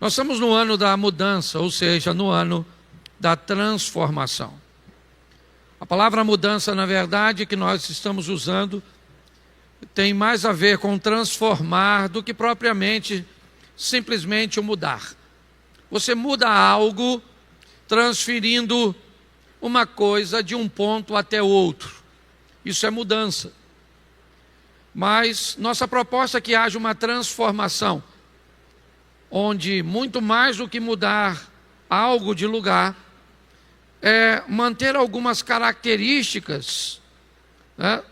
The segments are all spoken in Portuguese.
Nós estamos no ano da mudança, ou seja, no ano da transformação. A palavra mudança, na verdade, que nós estamos usando, tem mais a ver com transformar do que propriamente, simplesmente o mudar. Você muda algo transferindo uma coisa de um ponto até outro. Isso é mudança. Mas nossa proposta é que haja uma transformação, onde muito mais do que mudar algo de lugar, é manter algumas características, né,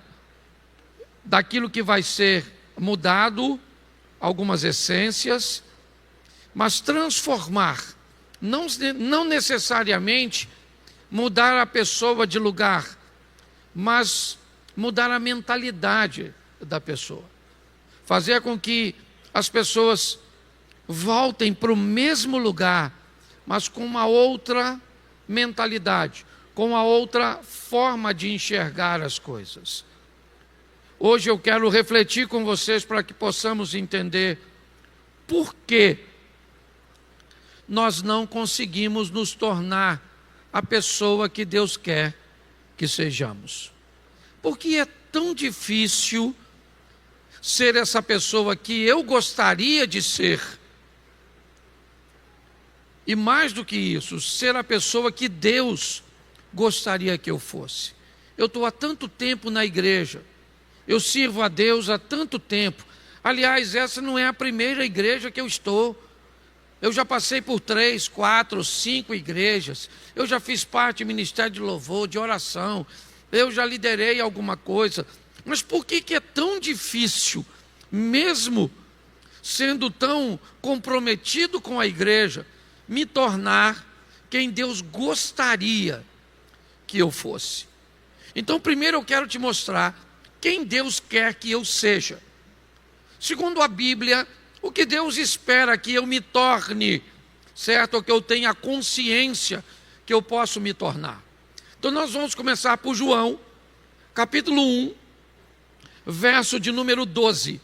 daquilo que vai ser mudado, algumas essências, mas transformar, não necessariamente mudar a pessoa de lugar, mas mudar a mentalidade da pessoa. Fazer com que as pessoas voltem para o mesmo lugar, mas com uma outra mentalidade, com uma outra forma de enxergar as coisas. Hoje eu quero refletir com vocês para que possamos entender por que nós não conseguimos nos tornar a pessoa que Deus quer que sejamos. Por que é tão difícil ser essa pessoa que eu gostaria de ser? E mais do que isso, ser a pessoa que Deus gostaria que eu fosse. Eu estou há tanto tempo na igreja, eu sirvo a Deus há tanto tempo. Aliás, essa não é a primeira igreja que eu estou. Eu já passei por 3, 4, 5 igrejas. Eu já fiz parte do ministério de louvor, de oração. Eu já liderei alguma coisa. Mas por que é tão difícil, mesmo sendo tão comprometido com a igreja, me tornar quem Deus gostaria que eu fosse? Então, primeiro eu quero te mostrar quem Deus quer que eu seja. Segundo a Bíblia, o que Deus espera que eu me torne, certo? Ou que eu tenha consciência que eu posso me tornar. Então nós vamos começar por João, capítulo 1, verso de número 12.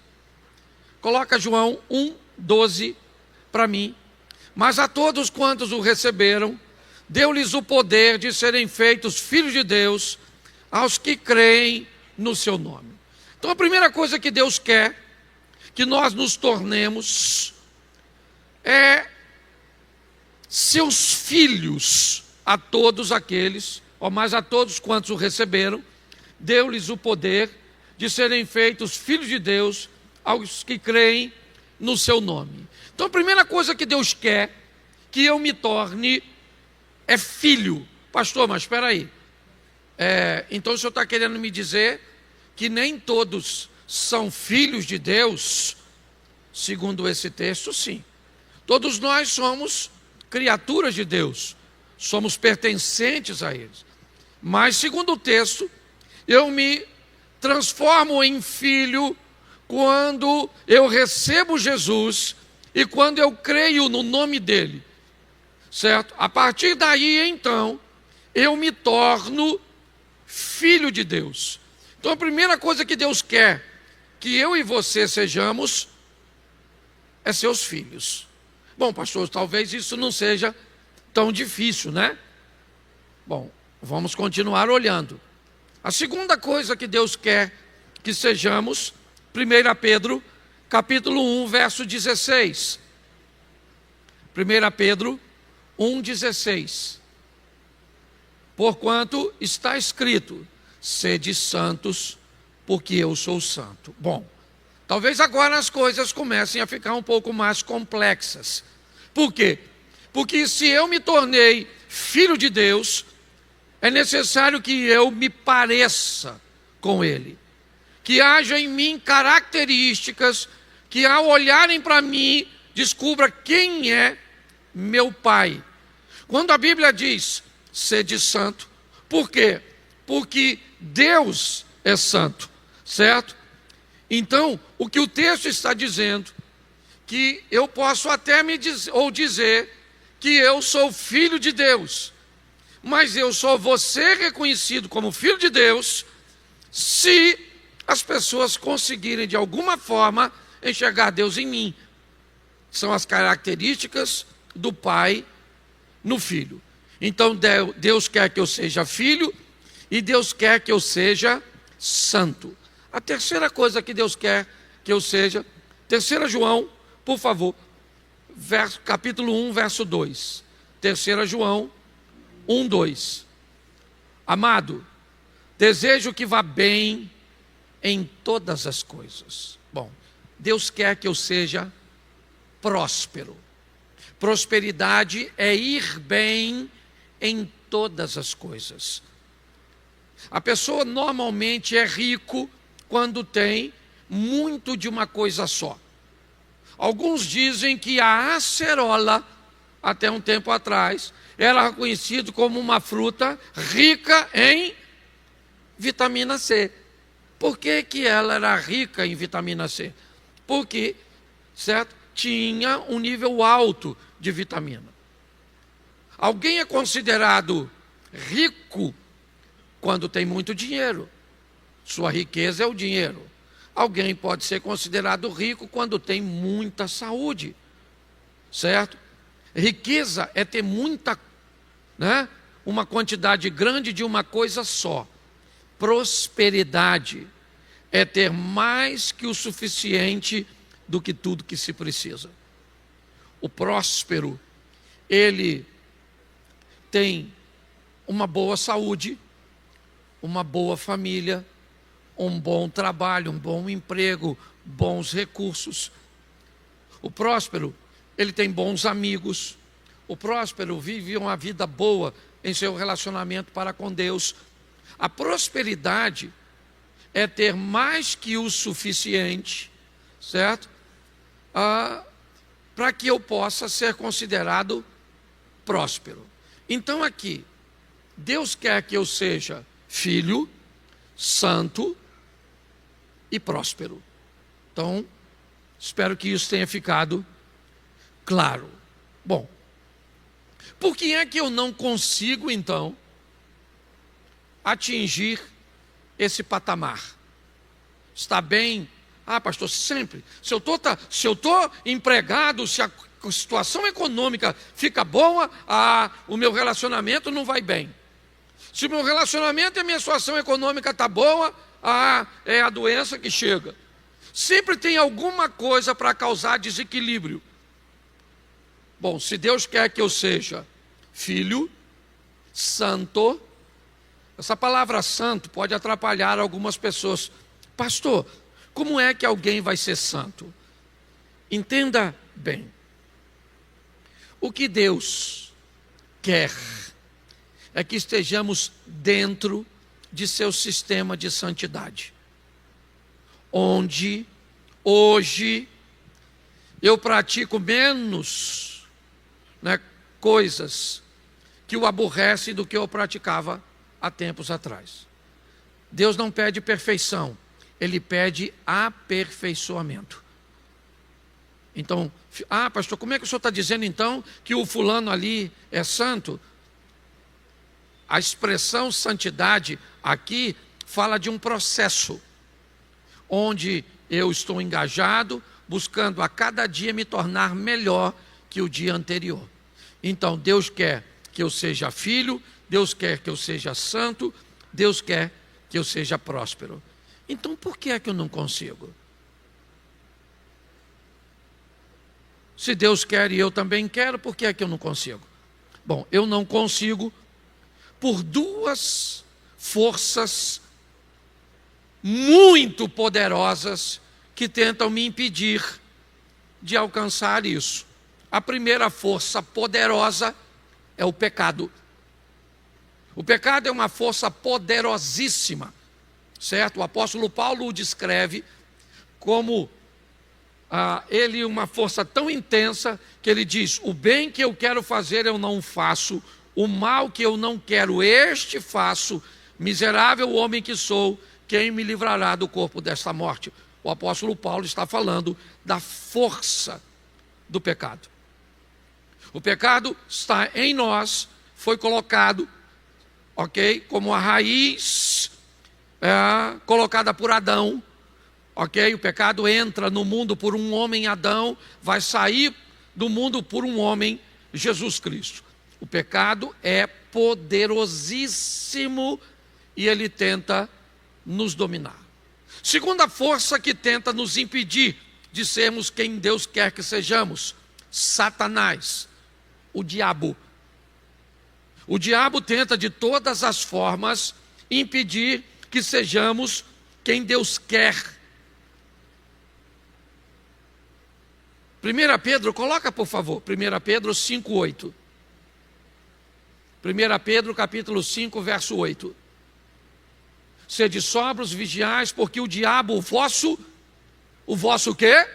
Coloca João 1, 12 para mim. Mas a todos quantos o receberam, deu-lhes o poder de serem feitos filhos de Deus, aos que creem no seu nome. Então a primeira coisa que Deus quer que nós nos tornemos é seus filhos, a todos aqueles, ou mais a todos quantos o receberam, deu-lhes o poder de serem feitos filhos de Deus, aos que creem no seu nome. Então a primeira coisa que Deus quer que eu me torne é filho. Pastor, mas espera aí. Então o senhor está querendo me dizer que nem todos são filhos de Deus? Segundo esse texto, sim. Todos nós somos criaturas de Deus, somos pertencentes a eles. Mas segundo o texto, eu me transformo em filho quando eu recebo Jesus e quando eu creio no nome dele, certo? A partir daí, então, eu me torno filho de Deus. Então a primeira coisa que Deus quer que eu e você sejamos é seus filhos. Bom, pastor, talvez isso não seja tão difícil, né? Bom, vamos continuar olhando. A segunda coisa que Deus quer que sejamos, 1 Pedro, capítulo 1, verso 16. 1 Pedro 1, 16. Porquanto está escrito, sede santos, porque eu sou santo. Bom, talvez agora as coisas comecem a ficar um pouco mais complexas. Por quê? Porque se eu me tornei filho de Deus, é necessário que eu me pareça com Ele. Que haja em mim características que, ao olharem para mim, descubra quem é meu Pai. Quando a Bíblia diz, sede santo, por quê? Porque Deus é santo, certo? Então, o que o texto está dizendo, que eu posso até dizer que eu sou filho de Deus, mas eu só vou ser reconhecido como filho de Deus se as pessoas conseguirem de alguma forma enxergar Deus em mim. São as características do Pai no Filho. Então Deus quer que eu seja filho e Deus quer que eu seja santo. A terceira coisa que Deus quer que eu seja, 3 João, por favor, capítulo 1, verso 2. 3 João 1, 2. Amado, desejo que vá bem em todas as coisas. Bom, Deus quer que eu seja próspero. Prosperidade é ir bem em todas as coisas. A pessoa normalmente é rico quando tem muito de uma coisa só. Alguns dizem que a acerola, até um tempo atrás, era conhecido como uma fruta rica em vitamina C. Por que que ela era rica em vitamina C? Porque, certo, tinha um nível alto de vitamina. Alguém é considerado rico quando tem muito dinheiro. Sua riqueza é o dinheiro. Alguém pode ser considerado rico quando tem muita saúde, certo? Riqueza é ter muita, uma quantidade grande de uma coisa só. Prosperidade é ter mais que o suficiente do que tudo que se precisa. O próspero, ele tem uma boa saúde, uma boa família, um bom trabalho, um bom emprego, bons recursos. O próspero, ele tem bons amigos. O próspero vive uma vida boa em seu relacionamento para com Deus. A prosperidade é ter mais que o suficiente, certo? Para que eu possa ser considerado próspero. Então aqui, Deus quer que eu seja filho, santo e próspero. Então, espero que isso tenha ficado claro. Bom, por que é que eu não consigo, então, atingir esse patamar? Está bem? Pastor, sempre. Se eu estou empregado, se a situação econômica fica boa, o meu relacionamento não vai bem. Se o meu relacionamento e a minha situação econômica está boa, é a doença que chega. Sempre tem alguma coisa para causar desequilíbrio. Bom, se Deus quer que eu seja filho, santo, essa palavra santo pode atrapalhar algumas pessoas. Pastor, como é que alguém vai ser santo? Entenda bem. O que Deus quer é que estejamos dentro de seu sistema de santidade, onde hoje eu pratico menos coisas que o aborrecem do que eu praticava há tempos atrás. Deus não pede perfeição, Ele pede aperfeiçoamento. Então, pastor, como é que o senhor está dizendo então que o fulano ali é santo? A expressão santidade aqui fala de um processo, onde eu estou engajado, buscando a cada dia me tornar melhor que o dia anterior. Então, Deus quer que eu seja filho, Deus quer que eu seja santo, Deus quer que eu seja próspero. Então, por que é que eu não consigo? Se Deus quer e eu também quero, por que é que eu não consigo? Bom, eu não consigo por duas forças muito poderosas que tentam me impedir de alcançar isso. A primeira força poderosa é o pecado. O pecado é uma força poderosíssima, certo? O apóstolo Paulo o descreve como ele uma força tão intensa que ele diz: o bem que eu quero fazer eu não faço, o mal que eu não quero este faço, miserável homem que sou, quem me livrará do corpo desta morte? O apóstolo Paulo está falando da força do pecado. O pecado está em nós, foi colocado, como a raiz colocada por Adão, Ok? O pecado entra no mundo por um homem, Adão, vai sair do mundo por um homem, Jesus Cristo. O pecado é poderosíssimo e ele tenta nos dominar. Segunda força que tenta nos impedir de sermos quem Deus quer que sejamos: Satanás, o diabo. O diabo tenta de todas as formas impedir que sejamos quem Deus quer. 1 Pedro, coloca por favor, 1 Pedro 5:8. 1 Pedro capítulo 5, verso 8. Sede sóbrios, vigiais, porque o diabo, o vosso quê?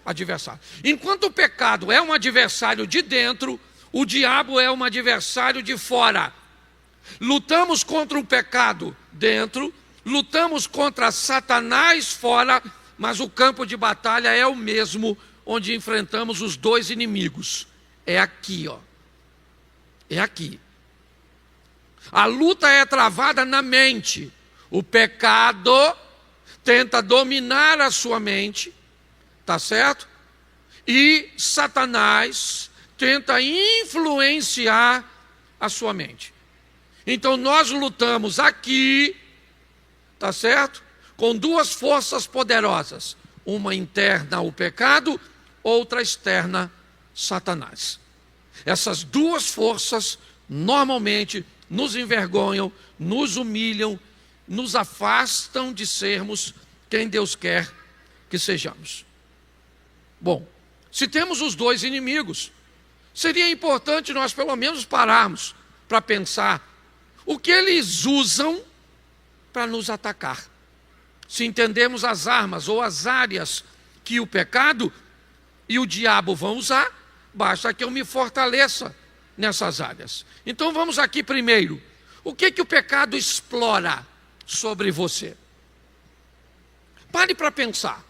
Adversário. Enquanto o pecado é um adversário de dentro, o diabo é um adversário de fora. Lutamos contra o pecado dentro, lutamos contra Satanás fora, mas o campo de batalha é o mesmo, onde enfrentamos os dois inimigos. É aqui, ó. É aqui. A luta é travada na mente. O pecado tenta dominar a sua mente, tá certo? E Satanás tenta influenciar a sua mente. Então nós lutamos aqui, tá certo? Com duas forças poderosas. Uma interna, o pecado, outra externa, Satanás. Essas duas forças normalmente nos envergonham, nos humilham, nos afastam de sermos quem Deus quer que sejamos. Bom, se temos os dois inimigos, seria importante nós pelo menos pararmos para pensar o que eles usam para nos atacar. Se entendemos as armas ou as áreas que o pecado e o diabo vão usar, basta que eu me fortaleça nessas áreas. Então vamos aqui primeiro. O que o pecado explora sobre você? Pare para pensar.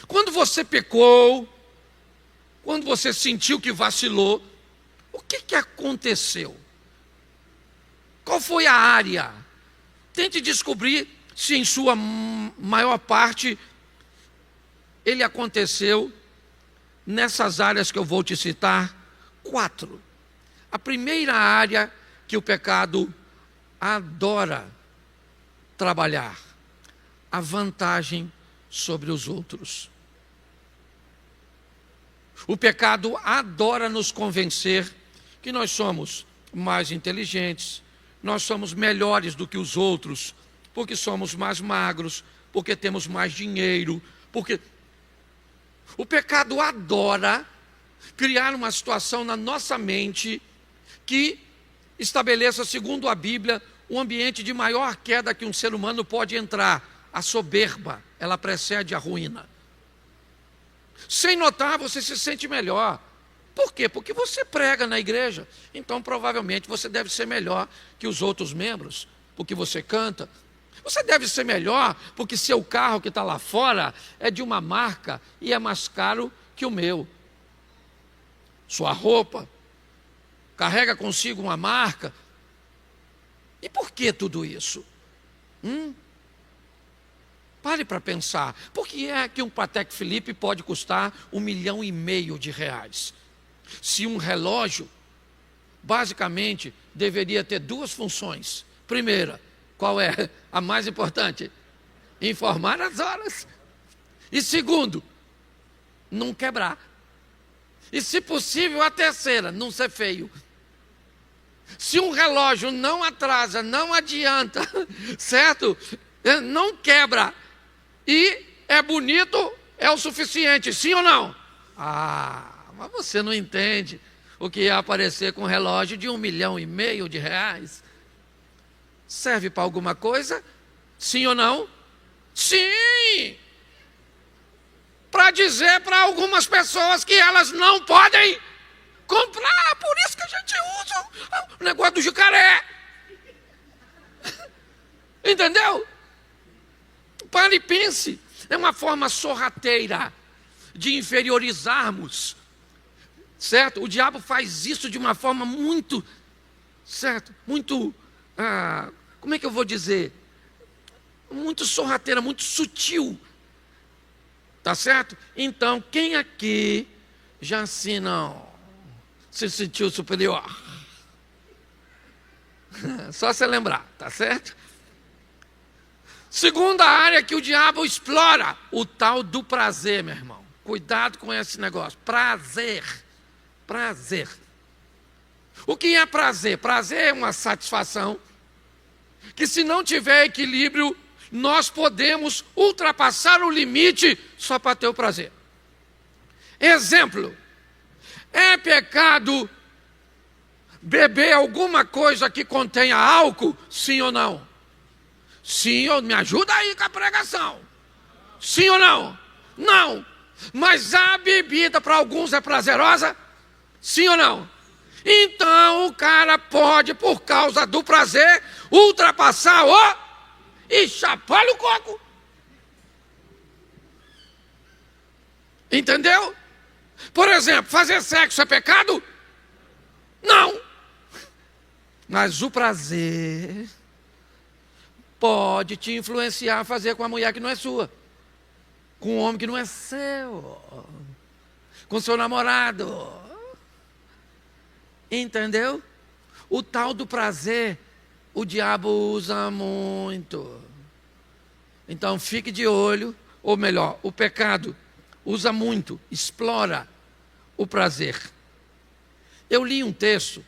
Quando você pecou, quando você sentiu que vacilou, o que aconteceu? Qual foi a área? Tente descobrir se em sua maior parte ele aconteceu nessas áreas que eu vou te citar, 4. A primeira área que o pecado adora trabalhar: a vantagem sobre os outros. O pecado adora nos convencer que nós somos mais inteligentes, nós somos melhores do que os outros, porque somos mais magros, porque temos mais dinheiro, porque... O pecado adora criar uma situação na nossa mente que estabeleça, segundo a Bíblia, um ambiente de maior queda que um ser humano pode entrar. A soberba, ela precede a ruína. Sem notar, você se sente melhor. Por quê? Porque você prega na igreja. Então, provavelmente, você deve ser melhor que os outros membros, porque você canta. Você deve ser melhor, porque seu carro que está lá fora é de uma marca e é mais caro que o meu. Sua roupa carrega consigo uma marca. E por que tudo isso? Pare para pensar. Por que é que um Patek Philippe pode custar R$1,5 milhão? Se um relógio, basicamente, deveria ter duas funções. Primeira, qual é a mais importante? Informar as horas. E segundo, não quebrar. E se possível, a terceira, não ser feio. Se um relógio não atrasa, não adianta, certo? Não quebra e é bonito, é o suficiente, sim ou não? Mas você não entende o que é aparecer com um relógio de R$1,5 milhão. Serve para alguma coisa? Sim ou não? Sim! Para dizer para algumas pessoas que elas não podem comprar. Por isso que a gente usa o negócio do jacaré. Entendeu? Pare e pense. É uma forma sorrateira de inferiorizarmos. Certo? O diabo faz isso de uma forma muito, certo? Muito, como é que eu vou dizer? muito sorrateira, muito sutil. Tá certo? Então, quem aqui já assim não se sentiu superior? Só você lembrar, tá certo? Segunda área que o diabo explora, o tal do prazer, meu irmão. Cuidado com esse negócio. Prazer. Prazer. O que é prazer? Prazer é uma satisfação que, se não tiver equilíbrio, nós podemos ultrapassar o limite só para ter o prazer. Exemplo: é pecado beber alguma coisa que contenha álcool? Sim ou não? Sim ou não? Me ajuda aí com a pregação. Sim ou não? Não. Mas a bebida para alguns é prazerosa? Sim ou não? Então o cara pode, por causa do prazer, ultrapassar o... e chapalha o coco. Entendeu? Por exemplo, fazer sexo é pecado? Não. Mas o prazer pode te influenciar a fazer com a mulher que não é sua, com um homem que não é seu, com seu namorado. Entendeu? O tal do prazer, o diabo usa muito. Então fique de olho, ou melhor, o pecado usa muito, explora o prazer. Eu li um texto,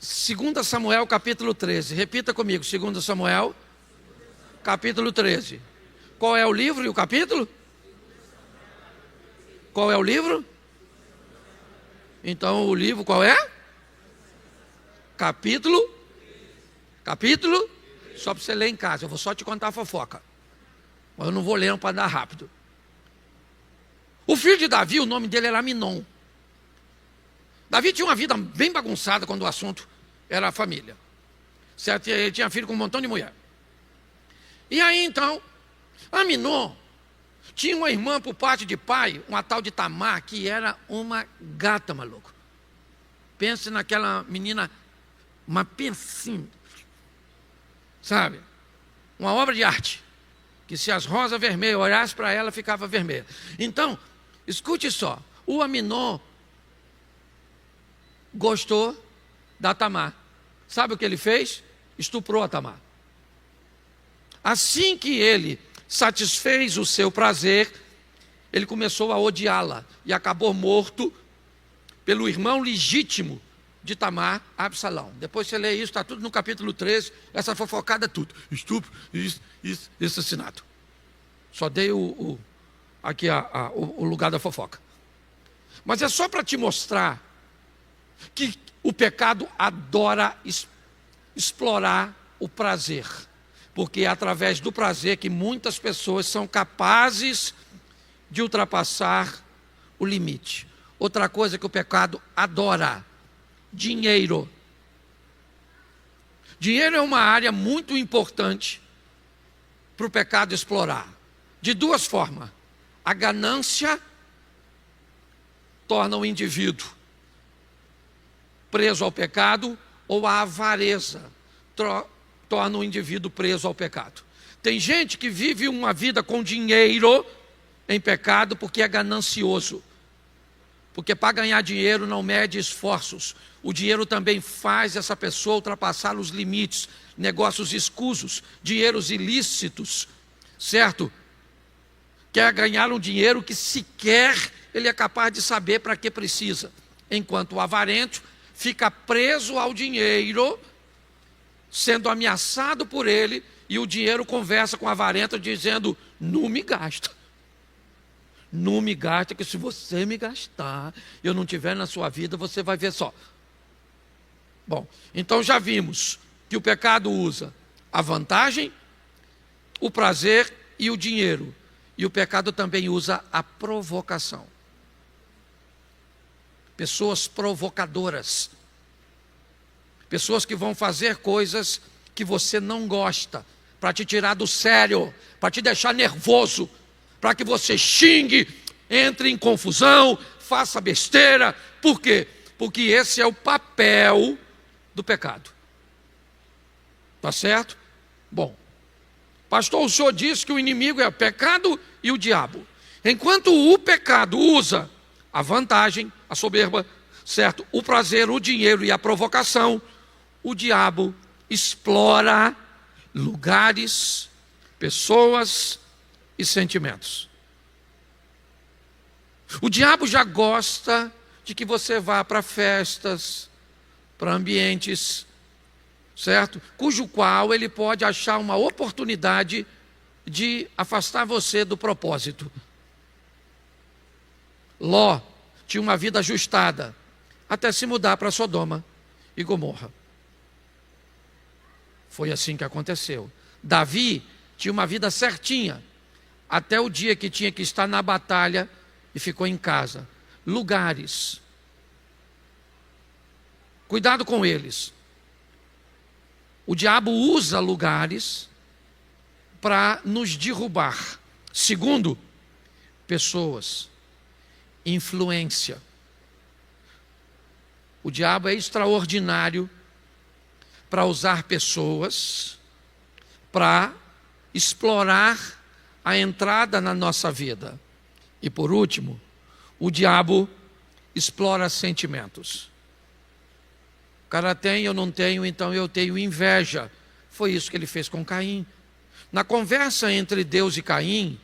2 Samuel capítulo 13, repita comigo, 2 Samuel capítulo 13. Qual é o livro e o capítulo? Qual é o livro? Então o livro qual é? Capítulo? Só para você ler em casa, eu vou só te contar a fofoca. Mas eu não vou ler para andar rápido. O filho de Davi, o nome dele era Aminon. Davi tinha uma vida bem bagunçada quando o assunto era a família. Certo? Ele tinha filho com um montão de mulher. E aí então, Aminon tinha uma irmã por parte de pai, uma tal de Tamar, que era uma gata, maluco. Pense naquela menina, uma pensinha, sabe? Uma obra de arte, que se as rosas vermelhas olhassem para ela, ficava vermelha. Então, escute só, o Aminon gostou da Tamar. Sabe o que ele fez? Estuprou a Tamar. Assim que ele satisfez o seu prazer, ele começou a odiá-la e acabou morto pelo irmão legítimo de Tamar, Absalão. Depois você lê isso, está tudo no capítulo 13, essa fofocada tudo. Estupro, isso, assassinato. Só dei aqui o lugar da fofoca. Mas é só para te mostrar que o pecado adora explorar o prazer. Porque é através do prazer que muitas pessoas são capazes de ultrapassar o limite. Outra coisa que o pecado adora: dinheiro. Dinheiro é uma área muito importante para o pecado explorar. De duas formas. A ganância torna o indivíduo preso ao pecado, ou a avareza torna o indivíduo preso ao pecado. Tem gente que vive uma vida com dinheiro em pecado porque é ganancioso. Porque para ganhar dinheiro não mede esforços. O dinheiro também faz essa pessoa ultrapassar os limites. Negócios escusos, dinheiros ilícitos, certo? Quer ganhar um dinheiro que sequer ele é capaz de saber para que precisa. Enquanto o avarento fica preso ao dinheiro, sendo ameaçado por ele, e o dinheiro conversa com o avarento dizendo: não me gasta. Não me gasta, que se você me gastar, eu não tiver na sua vida, você vai ver só. Bom, então já vimos que o pecado usa a vantagem, o prazer e o dinheiro. E o pecado também usa a provocação. Pessoas provocadoras. Pessoas que vão fazer coisas que você não gosta, para te tirar do sério, para te deixar nervoso, para que você xingue, entre em confusão, faça besteira. Por quê? Porque esse é o papel do pecado. Tá certo? Bom, pastor, o senhor disse que o inimigo é o pecado e o diabo. Enquanto o pecado usa a vantagem, a soberba, certo? O prazer, o dinheiro e a provocação, o diabo explora lugares, pessoas e sentimentos. O diabo já gosta de que você vá para festas, para ambientes, certo? Cujo qual ele pode achar uma oportunidade de afastar você do propósito. Ló tinha uma vida ajustada, até se mudar para Sodoma e Gomorra. Foi assim que aconteceu. Davi tinha uma vida certinha, até o dia que tinha que estar na batalha e ficou em casa. Lugares. Cuidado com eles. O diabo usa lugares para nos derrubar. Segundo, pessoas. Influência. O diabo é extraordinário para usar pessoas, para explorar a entrada na nossa vida. E por último, o diabo explora sentimentos. O cara tem, eu não tenho, então eu tenho inveja. Foi isso que ele fez com Caim. Na conversa entre Deus e Caim,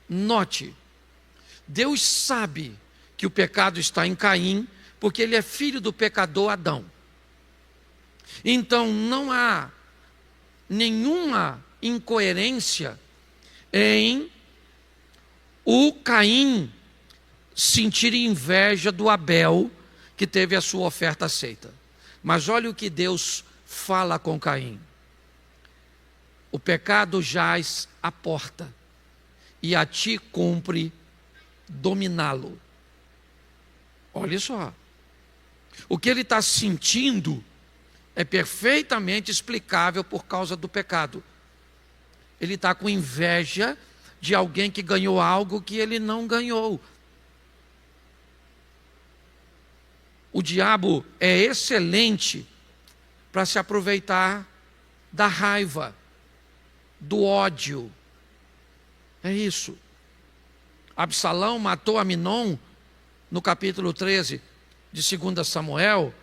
note, Deus sabe que o pecado está em Caim, porque ele é filho do pecador Adão. Então não há nenhuma incoerência em o Caim sentir inveja do Abel, que teve a sua oferta aceita. Mas olha o que Deus fala com Caim. O pecado jaz à porta, e a ti cumpre dominá-lo. Olha só. O que ele está sentindo é perfeitamente explicável por causa do pecado. Ele está com inveja de alguém que ganhou algo que ele não ganhou. O diabo é excelente para se aproveitar da raiva, do ódio. É isso. Absalão matou Aminon no capítulo 13 de 2 Samuel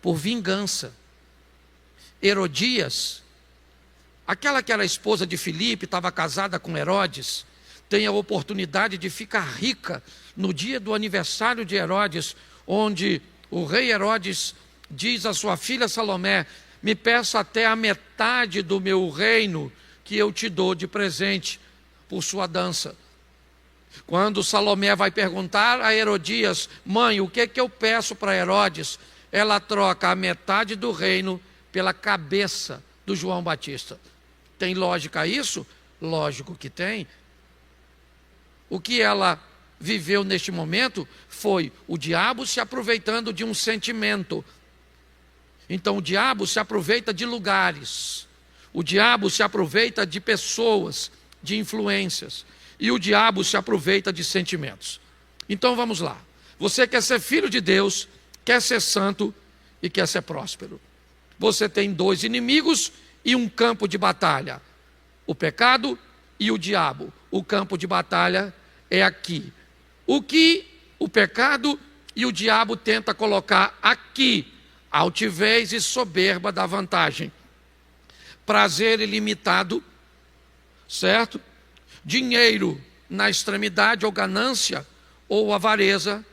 por vingança. Herodias, aquela que era esposa de Filipe, estava casada com Herodes, tem a oportunidade de ficar rica no dia do aniversário de Herodes, onde o rei Herodes diz à sua filha Salomé: me peça até a metade do meu reino que eu te dou de presente por sua dança. Quando Salomé vai perguntar a Herodias: mãe, o que é que eu peço para Herodes? Ela troca a metade do reino pela cabeça do João Batista. Tem lógica isso? Lógico que tem. O que ela viveu neste momento foi o diabo se aproveitando de um sentimento. Então o diabo se aproveita de lugares, o diabo se aproveita de pessoas, de influências, e o diabo se aproveita de sentimentos. Então vamos lá. Você quer ser filho de Deus, quer ser santo e quer ser próspero. Você tem dois inimigos e um campo de batalha: o pecado e o diabo. O campo de batalha é aqui. O que o pecado e o diabo tenta colocar aqui? Altivez e soberba da vantagem, prazer ilimitado, certo? Dinheiro na extremidade, ou ganância, ou avareza,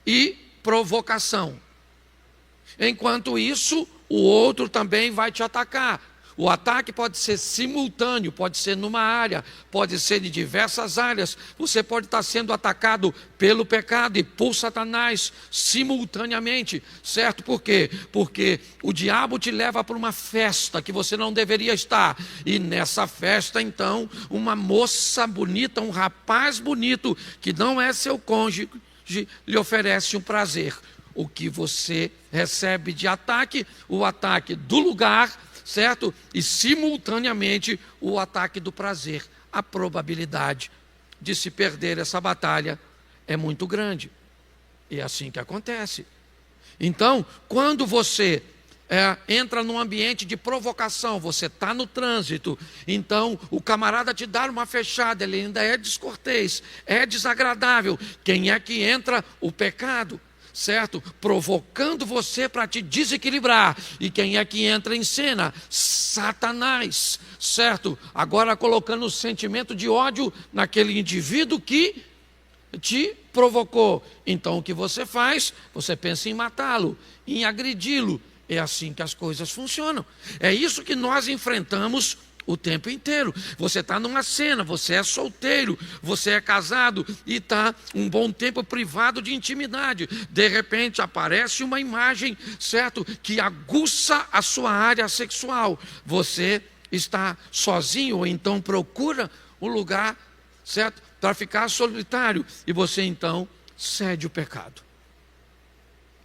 e provocação. Enquanto isso, o outro também vai te atacar. O ataque pode ser simultâneo, pode ser numa área, pode ser de diversas áreas. Você pode estar sendo atacado pelo pecado e por Satanás simultaneamente, certo? Por quê? Porque o diabo te leva para uma festa que você não deveria estar. E nessa festa, então, uma moça bonita, um rapaz bonito, que não é seu cônjuge, lhe oferece um prazer. O que você recebe de ataque? O ataque do lugar, certo? E simultaneamente o ataque do prazer. A probabilidade de se perder essa batalha é muito grande. E é assim que acontece. Então, quando você entra num ambiente de provocação, você está no trânsito, então o camarada te dá uma fechada, ele ainda é descortês, é desagradável. Quem é que entra? O pecado, certo? Provocando você para te desequilibrar. E quem é que entra em cena? Satanás, certo? Agora colocando o sentimento de ódio naquele indivíduo que te provocou. Então o que você faz? Você pensa em matá-lo, em agredi-lo. É assim que as coisas funcionam. É isso que nós enfrentamos o tempo inteiro. Você está numa cena, você é solteiro, você é casado e está um bom tempo privado de intimidade. De repente aparece uma imagem, certo, que aguça a sua área sexual. Você está sozinho ou então procura um lugar, certo, para ficar solitário. E você então cede o pecado.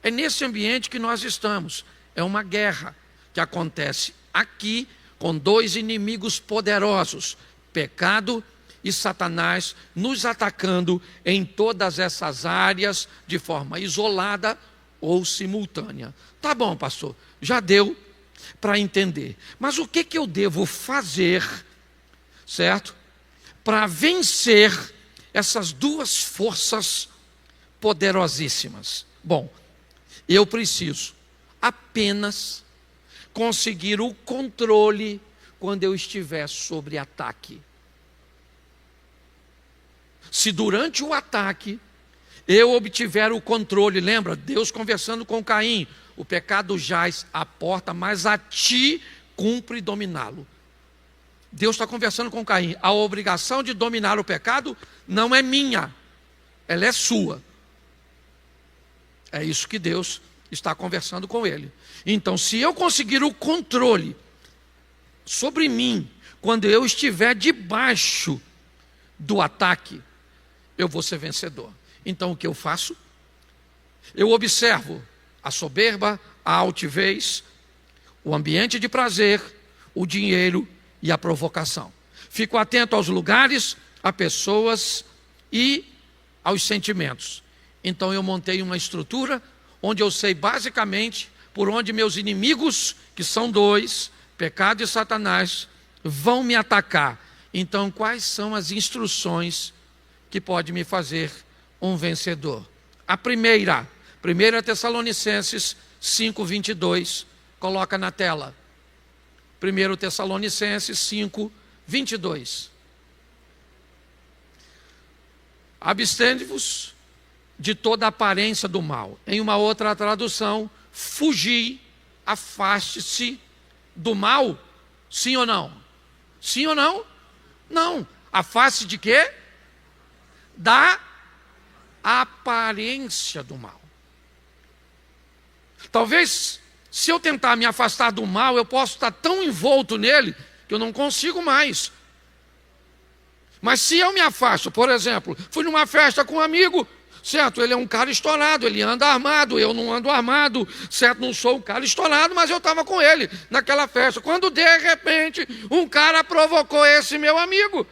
É nesse ambiente que nós estamos. É uma guerra que acontece aqui com dois inimigos poderosos, pecado e Satanás, nos atacando em todas essas áreas de forma isolada ou simultânea. Tá bom, pastor, já deu para entender. Mas o que eu devo fazer, certo, para vencer essas duas forças poderosíssimas? Bom, eu preciso apenas conseguir o controle quando eu estiver sob ataque. Se durante o ataque eu obtiver o controle, lembra? Deus conversando com Caim, o pecado jaz à porta, mas a ti cumpre dominá-lo. Deus está conversando com Caim, a obrigação de dominar o pecado não é minha, ela é sua. É isso que Deus está conversando com ele. Então, se eu conseguir o controle sobre mim, quando eu estiver debaixo do ataque, eu vou ser vencedor. Então, o que eu faço? Eu observo a soberba, a altivez, o ambiente de prazer, o dinheiro e a provocação. Fico atento aos lugares, a pessoas e aos sentimentos. Então, eu montei uma estrutura onde eu sei basicamente por onde meus inimigos, que são dois, pecado e Satanás, vão me atacar. Então, quais são as instruções que podem me fazer um vencedor? A primeira, 1 Tessalonicenses 5:22, coloca na tela. 1 Tessalonicenses 5:22. Abstende-vos de toda aparência do mal. Em uma outra tradução, fugir, afaste-se do mal. Sim ou não? Sim ou não? Não. Afaste de quê? Da aparência do mal. Talvez, se eu tentar me afastar do mal, eu posso estar tão envolto nele que eu não consigo mais. Mas se eu me afasto, por exemplo, fui numa festa com um amigo, certo, ele é um cara estourado, ele anda armado, eu não ando armado, certo, não sou um cara estourado, mas eu estava com ele naquela festa, quando de repente um cara provocou esse meu amigo,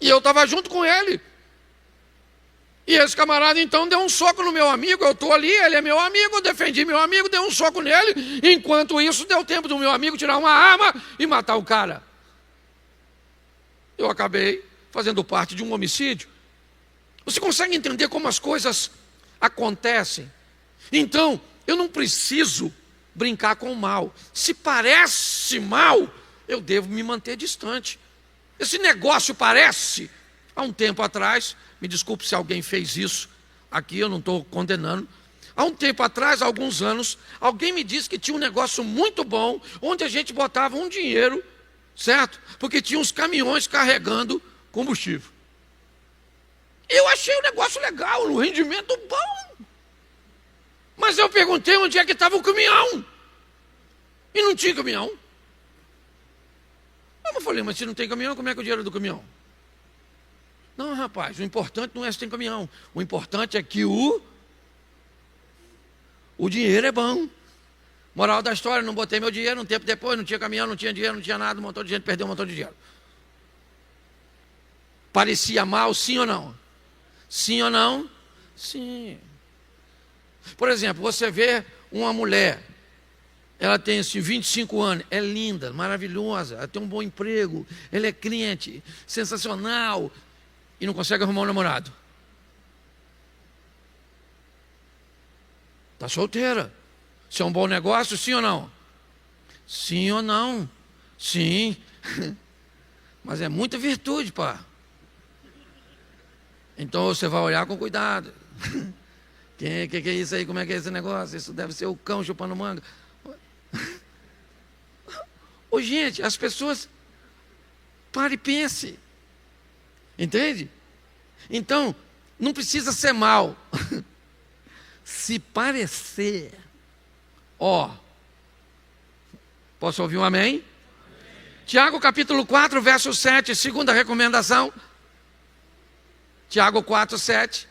e eu estava junto com ele, e esse camarada então deu um soco no meu amigo, eu estou ali, ele é meu amigo, eu defendi meu amigo, dei um soco nele, enquanto isso deu tempo do meu amigo tirar uma arma e matar o cara. Eu acabei fazendo parte de um homicídio. Você consegue entender como as coisas acontecem? Então, eu não preciso brincar com o mal. Se parece mal, eu devo me manter distante. Esse negócio parece, há um tempo atrás, me desculpe se alguém fez isso, aqui eu não estou condenando. Há um tempo atrás, há alguns anos, alguém me disse que tinha um negócio muito bom, onde a gente botava um dinheiro, certo? Porque tinha uns caminhões carregando combustível. Eu achei o negócio legal, um rendimento bom. Mas eu perguntei onde é que estava o caminhão. E não tinha caminhão. Eu falei, mas se não tem caminhão, como é que é o dinheiro do caminhão? Não, rapaz, o importante não é se tem caminhão. O importante é que o dinheiro é bom. Moral da história, não botei meu dinheiro, um tempo depois, não tinha caminhão, não tinha dinheiro, não tinha nada, um montão de gente perdeu um montão de dinheiro. Parecia mal, sim ou não? Sim ou não? Sim. Por exemplo, você vê uma mulher, ela tem assim, 25 anos, é linda, maravilhosa, ela tem um bom emprego, ela é crente, sensacional, e não consegue arrumar um namorado. Está solteira. Isso é um bom negócio, sim ou não? Sim ou não? Sim. Mas é muita virtude, pá. Então você vai olhar com cuidado. Que é isso aí? Como é que é esse negócio? Isso deve ser o cão chupando manga. Ô, gente, as pessoas... Pare e pense. Entende? Então, não precisa ser mal. Se parecer... Ó, posso ouvir um amém? Amém? Tiago capítulo 4, verso 7, segunda recomendação. Tiago 4, 7.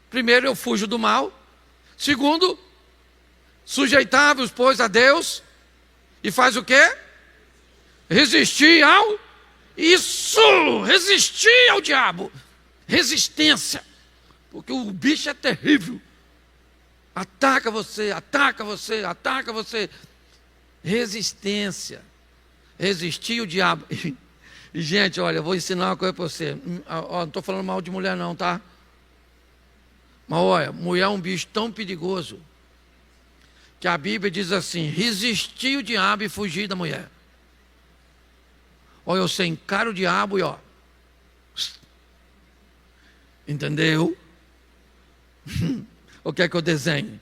Primeiro, eu fujo do mal. Segundo, sujeitai-vos, pois, a Deus. E faz o quê? Resistir ao... Isso! Resistir ao diabo. Resistência. Porque o bicho é terrível. Ataca você, ataca você, ataca você. Resistência. Resistir o diabo. E, gente, olha, eu vou ensinar uma coisa para você. Não estou falando mal de mulher não, tá? Mas olha, mulher é um bicho tão perigoso que a Bíblia diz assim: resistir o diabo e fugir da mulher. Olha, você encara o diabo e ó. Entendeu? O que é que eu desenho?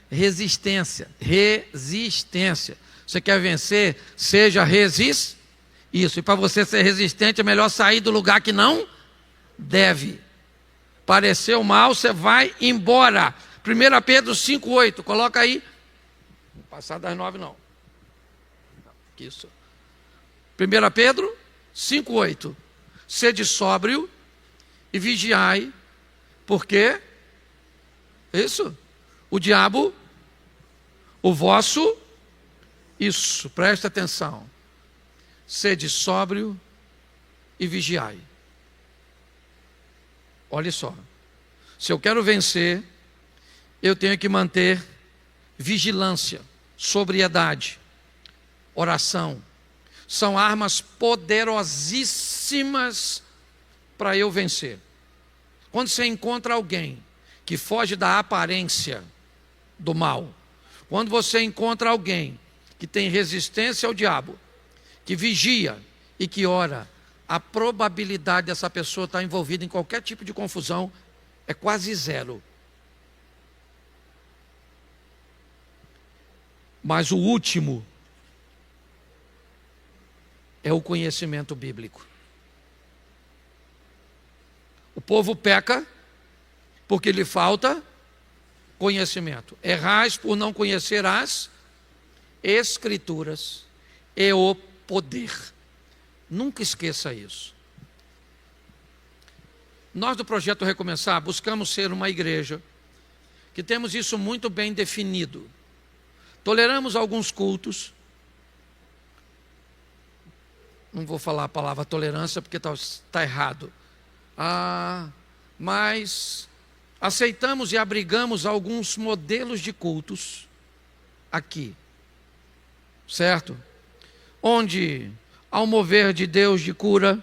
Resistência. Resistência. Você quer vencer? Seja resistente. Isso. E para você ser resistente é melhor sair do lugar que não deve. Pareceu mal, você vai embora. 1 Pedro 5,8. Coloca aí. Não passar das 9 não. Isso. 1 Pedro 5,8. Sede sóbrio e vigiai. Por quê? Isso. O diabo, o vosso, isso, presta atenção. Sede sóbrio e vigiai. Olha só. Se eu quero vencer, eu tenho que manter vigilância, sobriedade, oração. São armas poderosíssimas para eu vencer. Quando você encontra alguém que foge da aparência do mal, quando você encontra alguém que tem resistência ao diabo, que vigia e que ora, a probabilidade dessa pessoa estar envolvida em qualquer tipo de confusão é quase zero. Mas o último é o conhecimento bíblico. O povo peca porque lhe falta conhecimento. Errais por não conhecer as Escrituras e o poder. Nunca esqueça isso. Nós do Projeto Recomeçar buscamos ser uma igreja que temos isso muito bem definido. Toleramos alguns cultos. Não vou falar a palavra tolerância porque está errado. Mas aceitamos e abrigamos alguns modelos de cultos aqui, certo? Onde há um mover de Deus de cura,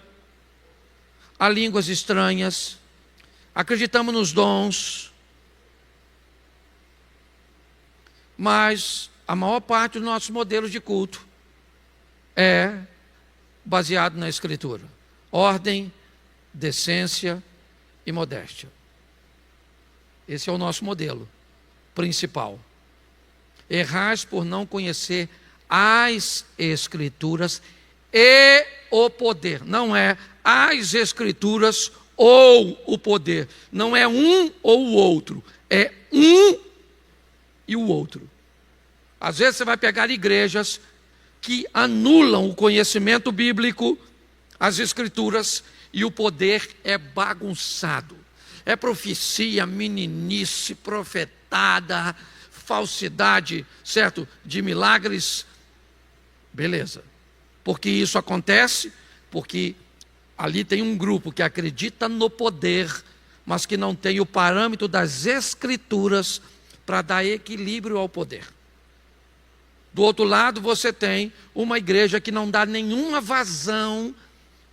há línguas estranhas, acreditamos nos dons, mas a maior parte dos nossos modelos de culto é baseado na Escritura. Ordem, decência e modéstia. Esse é o nosso modelo principal. Errais por não conhecer as Escrituras e o poder. Não é as Escrituras ou o poder. Não é um ou o outro. É um e o outro. Às vezes você vai pegar igrejas que anulam o conhecimento bíblico, as Escrituras, e o poder é bagunçado. É profecia, meninice, profetada, falsidade, certo? De milagres. Beleza. Porque isso acontece? Porque ali tem um grupo que acredita no poder, mas que não tem o parâmetro das Escrituras para dar equilíbrio ao poder. Do outro lado, você tem uma igreja que não dá nenhuma vazão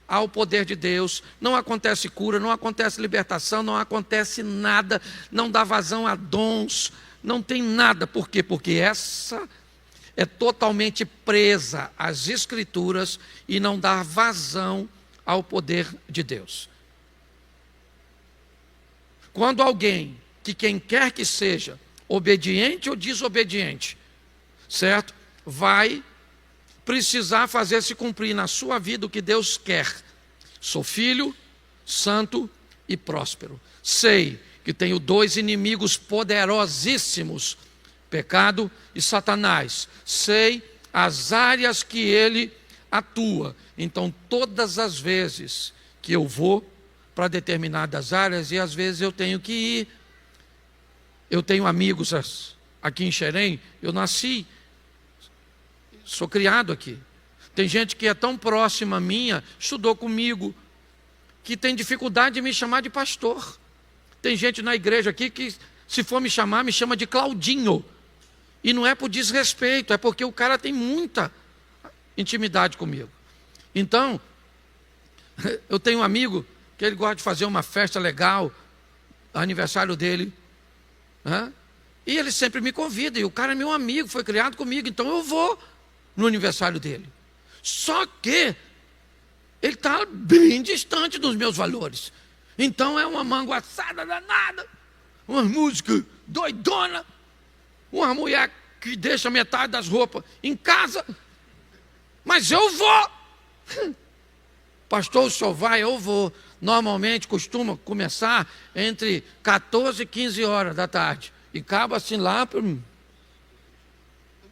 ao poder de Deus, não acontece cura, não acontece libertação, não acontece nada, não dá vazão a dons, não tem nada. Por quê? Porque essa é totalmente presa às Escrituras e não dá vazão ao poder de Deus. Quando alguém, que quem quer que seja, obediente ou desobediente, certo? Vai precisar fazer se cumprir na sua vida o que Deus quer. Sou filho, santo e próspero. Sei que tenho dois inimigos poderosíssimos, pecado e Satanás. Sei as áreas que ele atua. Então, todas as vezes que eu vou para determinadas áreas, e às vezes eu tenho que ir. Eu tenho amigos aqui em Xerém, eu nasci, sou criado aqui. Tem gente que é tão próxima minha, estudou comigo, que tem dificuldade de me chamar de pastor. Tem gente na igreja aqui que, se for me chamar, me chama de Claudinho. E não é por desrespeito, é porque o cara tem muita intimidade comigo. Então, eu tenho um amigo que ele gosta de fazer uma festa legal, aniversário dele, né? E ele sempre me convida, e o cara é meu amigo, foi criado comigo, então eu vou no aniversário dele. Só que ele está bem distante dos meus valores. Então é uma manguaçada danada, uma música doidona, uma mulher que deixa metade das roupas em casa, mas eu vou. Pastor, o senhor vai? Eu vou. Normalmente costuma começar entre 14 e 15 horas da tarde e acaba assim lá para o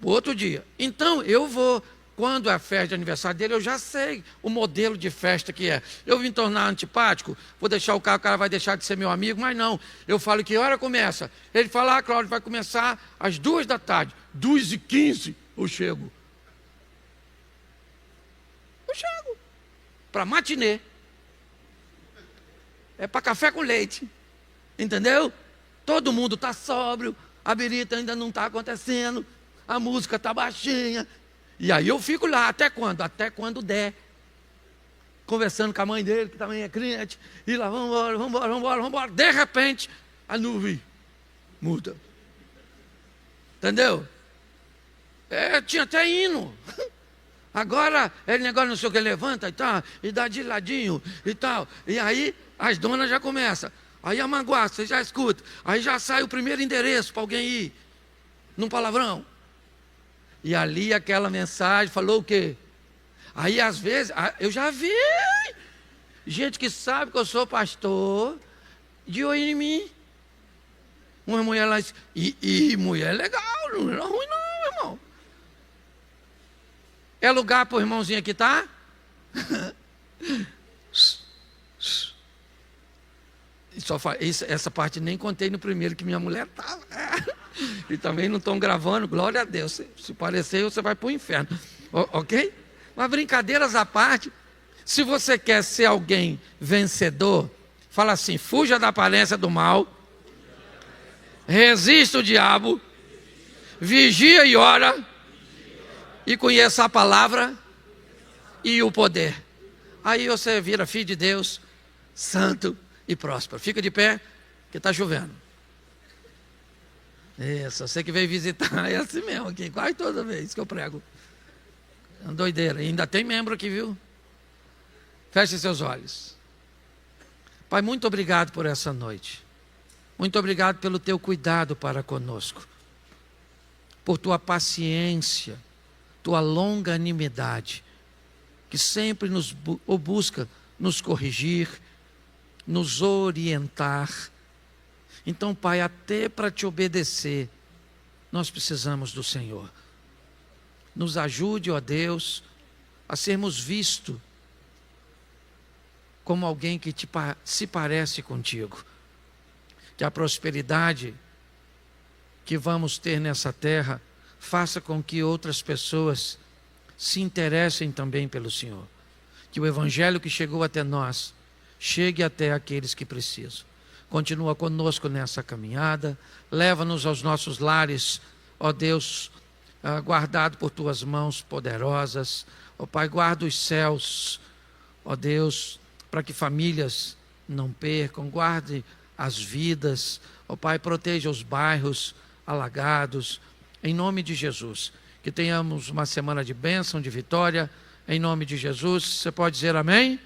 outro dia. Então eu vou. Quando é a festa de aniversário dele, eu já sei o modelo de festa que é. Eu vim tornar antipático, vou deixar o cara vai deixar de ser meu amigo, mas não. Eu falo que hora começa. Ele fala, Cláudio, vai começar às 2 da tarde. 2h15 eu chego. Eu chego. Para matinê. É para café com leite. Entendeu? Todo mundo está sóbrio, a birita ainda não está acontecendo, a música está baixinha. E aí eu fico lá, até quando? Até quando der. Conversando com a mãe dele, que também é crente. E lá, vamos embora. De repente, a nuvem muda. Entendeu? Tinha até hino. Agora, ele negócio não sei o que, levanta e tal, e dá de ladinho e tal. E aí, as donas já começam. Aí a manguaça, você já escuta. Aí já sai o primeiro endereço para alguém ir. Num palavrão. E ali aquela mensagem falou o quê? Aí às vezes, eu já vi gente que sabe que eu sou pastor, de olho em mim. Uma mulher lá disse, e mulher legal, não é ruim não, irmão. É lugar para o irmãozinho aqui, tá? Essa parte nem contei no primeiro que minha mulher estava. E também não estão gravando, glória a Deus. Se parecer, você vai para o inferno. Ok? Mas brincadeiras à parte, se você quer ser alguém vencedor, fala assim, fuja da aparência do mal, resista o diabo, vigia e ora, e conheça a palavra e o poder. Aí você vira filho de Deus, santo e próspero. Fica de pé, que está chovendo. Isso, você que veio visitar é assim mesmo aqui, quase toda vez que eu prego. É uma doideira. E ainda tem membro aqui, viu? Feche seus olhos. Pai, muito obrigado por essa noite. Muito obrigado pelo teu cuidado para conosco. Por tua paciência, tua longanimidade, que sempre nos busca nos corrigir, nos orientar. Então, Pai, até para te obedecer, nós precisamos do Senhor. Nos ajude, ó Deus, a sermos vistos como alguém que se parece contigo. Que a prosperidade que vamos ter nessa terra faça com que outras pessoas se interessem também pelo Senhor. Que o evangelho que chegou até nós chegue até aqueles que precisam. continua conosco nessa caminhada, leva-nos aos nossos lares, ó Deus, guardado por tuas mãos poderosas. Ó Pai, guarda os céus, ó Deus, para que famílias não percam, guarde as vidas, ó Pai, proteja os bairros alagados, em nome de Jesus. Que tenhamos uma semana de bênção, de vitória, em nome de Jesus. Você pode dizer amém?